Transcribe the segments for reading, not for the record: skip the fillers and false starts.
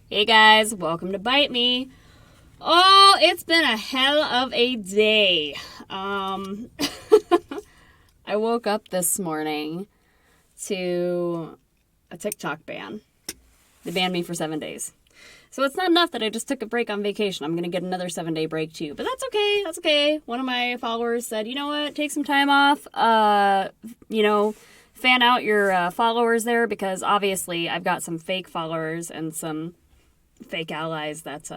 Hey guys, welcome to Bite Me. Oh, it's been a hell of a day. I woke up this morning to a TikTok ban. They banned me for 7 days. So it's not enough that I just took a break on vacation. I'm going to get another 7-day break too. But that's okay. That's okay. One of my followers said, you know what? Take some time off. Fan out your followers there because obviously I've got some fake followers and some fake allies that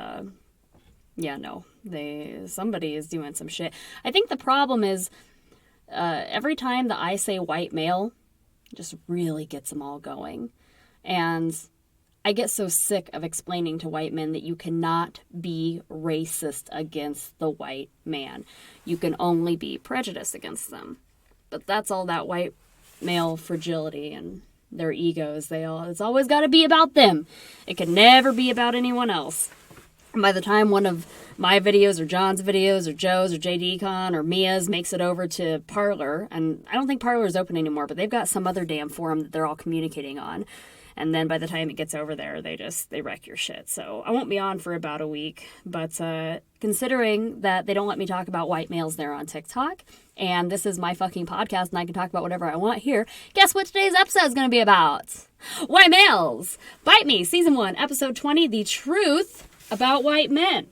somebody is doing some shit. I think the problem is every time that I say white male, it just really gets them all going. And I get so sick of explaining to white men that you cannot be racist against the white man. You can only be prejudiced against them. But that's all that white male fragility and their egos. It's always got to be about them. It can never be about anyone else. And by the time one of my videos or John's videos or Joe's or JDCon or Mia's makes it over to Parler, and I don't think Parler is open anymore, but they've got some other damn forum that they're all communicating on. And then by the time it gets over there, they wreck your shit. So I won't be on for about a week. But considering that they don't let me talk about white males there on TikTok, and this is my fucking podcast and I can talk about whatever I want here, guess what today's episode is going to be about? White males! Bite Me, Season 1, Episode 20, The Truth About White Men.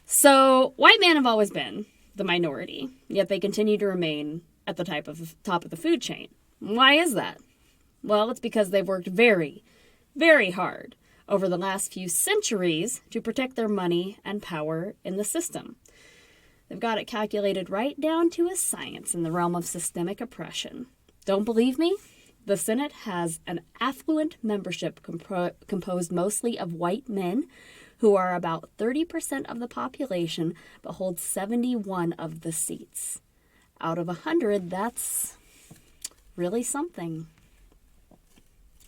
So, white men have always been the minority, yet they continue to remain at the top of the food chain. Why is that? Well, it's because they've worked very, very hard over the last few centuries to protect their money and power in the system. They've got it calculated right down to a science in the realm of systemic oppression. Don't believe me? The Senate has an affluent membership composed mostly of white men who are about 30% of the population but hold 71 of the seats. Out of 100, that's really something.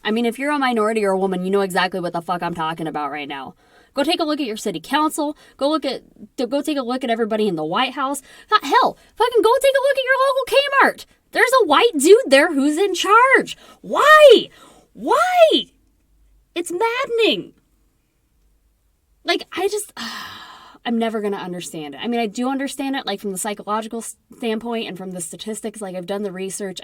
I mean, if you're a minority or a woman, you know exactly what the fuck I'm talking about right now. Go take a look at your city council. Go take a look at everybody in the White House. Hell, fucking go take a look at your local Kmart. There's a white dude there who's in charge. Why? Why? It's maddening. Like, I'm never going to understand it. I mean, I do understand it, like, from the psychological standpoint and from the statistics. Like, I've done the research.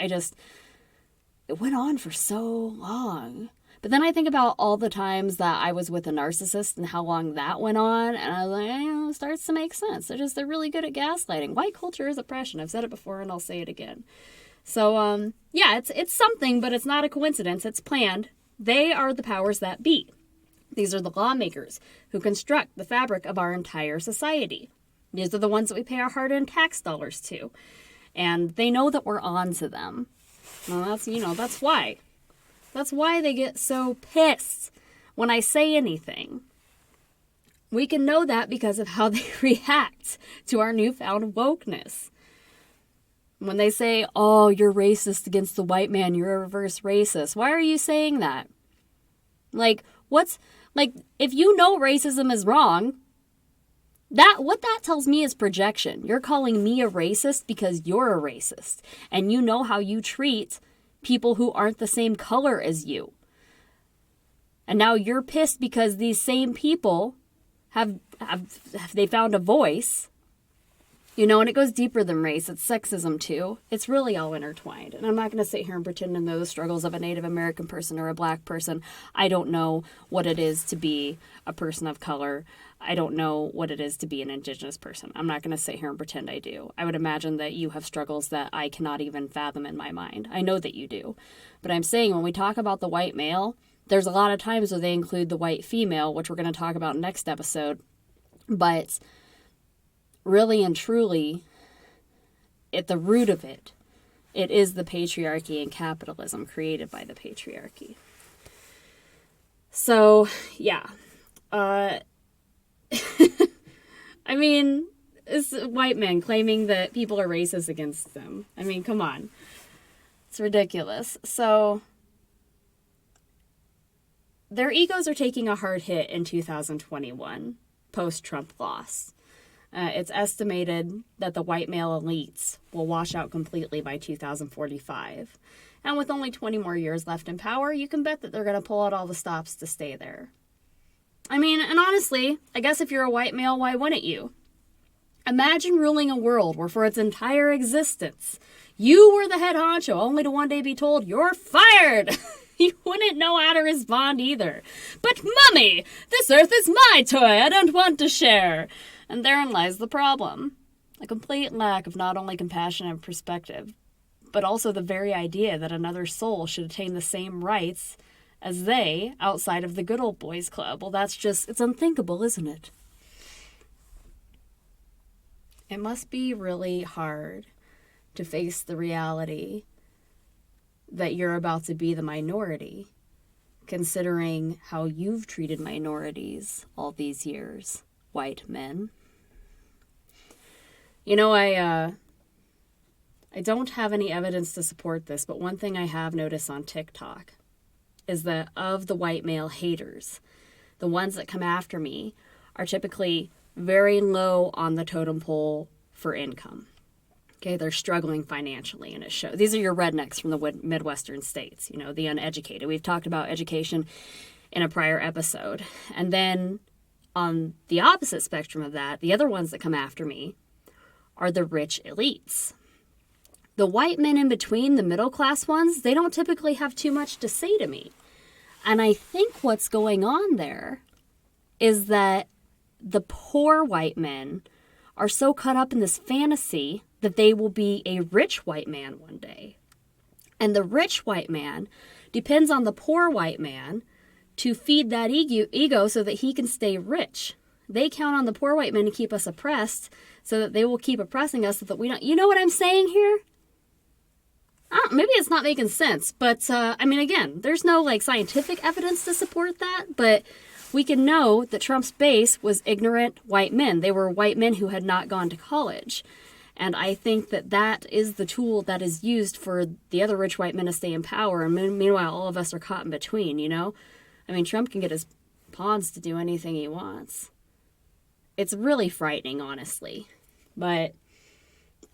It went on for so long. But then I think about all the times that I was with a narcissist and how long that went on. And I was like, it starts to make sense. They're really good at gaslighting. White culture is oppression. I've said it before and I'll say it again. So, it's something, but it's not a coincidence. It's planned. They are the powers that be. These are the lawmakers who construct the fabric of our entire society. These are the ones that we pay our hard-earned tax dollars to. And they know that we're on to them. Well, that's why. That's why they get so pissed when I say anything. We can know that because of how they react to our newfound wokeness. When they say, oh, you're racist against the white man, you're a reverse racist. Why are you saying that? If you know racism is wrong, what that tells me is projection. You're calling me a racist because you're a racist. And you know how you treat people who aren't the same color as you. And now you're pissed because these same people have they found a voice. And it goes deeper than race. It's sexism too. It's really all intertwined. And I'm not going to sit here and pretend to know the struggles of a Native American person or a black person. I don't know what it is to be a person of color. I don't know what it is to be an indigenous person. I'm not going to sit here and pretend I do. I would imagine that you have struggles that I cannot even fathom in my mind. I know that you do. But I'm saying when we talk about the white male, there's a lot of times where they include the white female, which we're going to talk about next episode. But really and truly, at the root of it, it is the patriarchy and capitalism created by the patriarchy. So, yeah. I mean, it's white men claiming that people are racist against them. I mean, come on. It's ridiculous. So, their egos are taking a hard hit in 2021, post-Trump loss. It's estimated that the white male elites will wash out completely by 2045. And with only 20 more years left in power, you can bet that they're going to pull out all the stops to stay there. I mean, and honestly, I guess if you're a white male, why wouldn't you? Imagine ruling a world where for its entire existence, you were the head honcho, only to one day be told, you're fired! You wouldn't know how to respond either. But mummy, this earth is my toy, I don't want to share. And therein lies the problem. A complete lack of not only compassion and perspective, but also the very idea that another soul should attain the same rights as they outside of the good old boys club. Well, it's unthinkable, isn't it? It must be really hard to face the reality that you're about to be the minority, considering how you've treated minorities all these years, white men. You know, I don't have any evidence to support this, but one thing I have noticed on TikTok is that of the white male haters, the ones that come after me are typically very low on the totem pole for income. Okay, they're struggling financially, and it shows. These are your rednecks from the Midwestern states, you know, the uneducated. We've talked about education in a prior episode. And then on the opposite spectrum of that, the other ones that come after me are the rich elites. The white men in between, the middle class ones, they don't typically have too much to say to me. And I think what's going on there is that the poor white men are so caught up in this fantasy that they will be a rich white man one day. And the rich white man depends on the poor white man to feed that ego so that he can stay rich. They count on the poor white men to keep us oppressed so that they will keep oppressing us so that we don't... You know what I'm saying here? Maybe it's not making sense, but I mean, again, there's no like scientific evidence to support that, but we can know that Trump's base was ignorant white men. They were white men who had not gone to college. And I think that that is the tool that is used for the other rich white men to stay in power. And meanwhile, all of us are caught in between, you know? I mean, Trump can get his pawns to do anything he wants. It's really frightening, honestly. But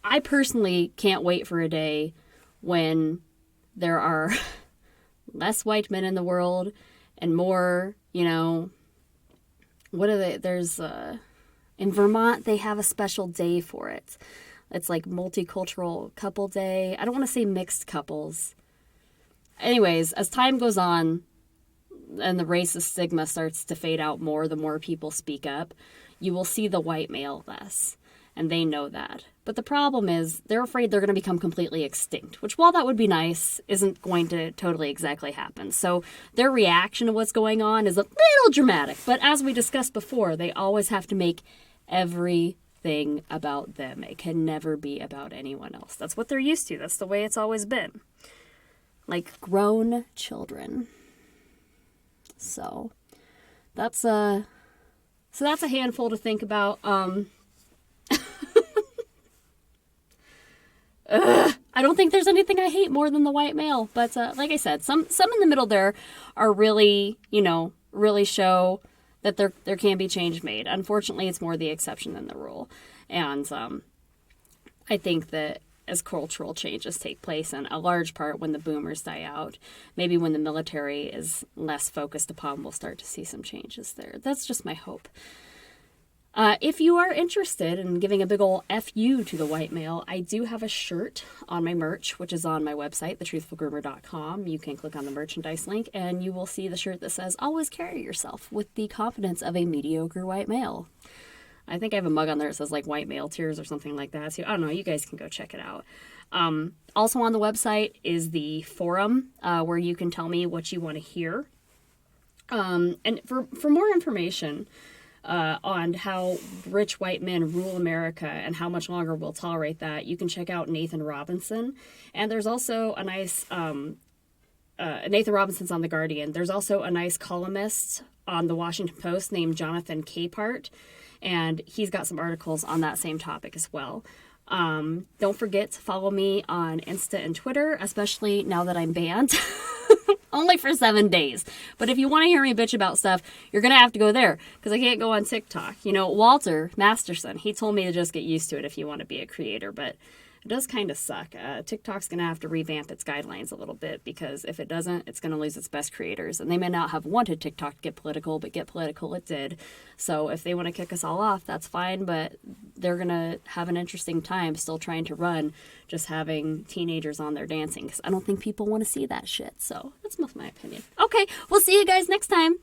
I personally can't wait for a day when there are less white men in the world and more, you know, in Vermont, they have a special day for it. It's like multicultural couple day. I don't want to say mixed couples. Anyways, as time goes on and the racist stigma starts to fade out more, the more people speak up, you will see the white male less. And they know that. But the problem is they're afraid they're going to become completely extinct, which, while that would be nice, isn't going to totally exactly happen. So their reaction to what's going on is a little dramatic. But as we discussed before, they always have to make everything about them. It can never be about anyone else. That's what they're used to. That's the way it's always been. Like grown children. So that's a handful to think about. I don't think there's anything I hate more than the white male. But like I said, some in the middle there are really, really show that there can be change made. Unfortunately, it's more the exception than the rule. And I think that as cultural changes take place, and a large part when the boomers die out, maybe when the military is less focused upon, we'll start to see some changes there. That's just my hope. If you are interested in giving a big ol' FU to the white male, I do have a shirt on my merch, which is on my website, thetruthfulgroomer.com. You can click on the merchandise link, and you will see the shirt that says, "Always carry yourself with the confidence of a mediocre white male." I think I have a mug on there that says, like, white male tears or something like that. So, I don't know. You guys can go check it out. Also on the website is the forum, where you can tell me what you want to hear. And for more information on how rich white men rule America and how much longer we'll tolerate that, you can check out Nathan Robinson. And there's also a nice, Nathan Robinson's on The Guardian. There's also a nice columnist on the Washington Post named Jonathan Capehart, and he's got some articles on that same topic as well. Don't forget to follow me on Insta and Twitter, especially now that I'm banned. Only for 7 days. But if you want to hear me bitch about stuff, you're going to have to go there, because I can't go on TikTok. Walter Masterson, he told me to just get used to it if you want to be a creator. But It does kind of suck. TikTok's going to have to revamp its guidelines a little bit, because if it doesn't, it's going to lose its best creators. And they may not have wanted TikTok to get political, but get political it did. So if they want to kick us all off, that's fine, but they're going to have an interesting time still trying to run just having teenagers on there dancing, because I don't think people want to see that shit. So that's my opinion. Okay, we'll see you guys next time.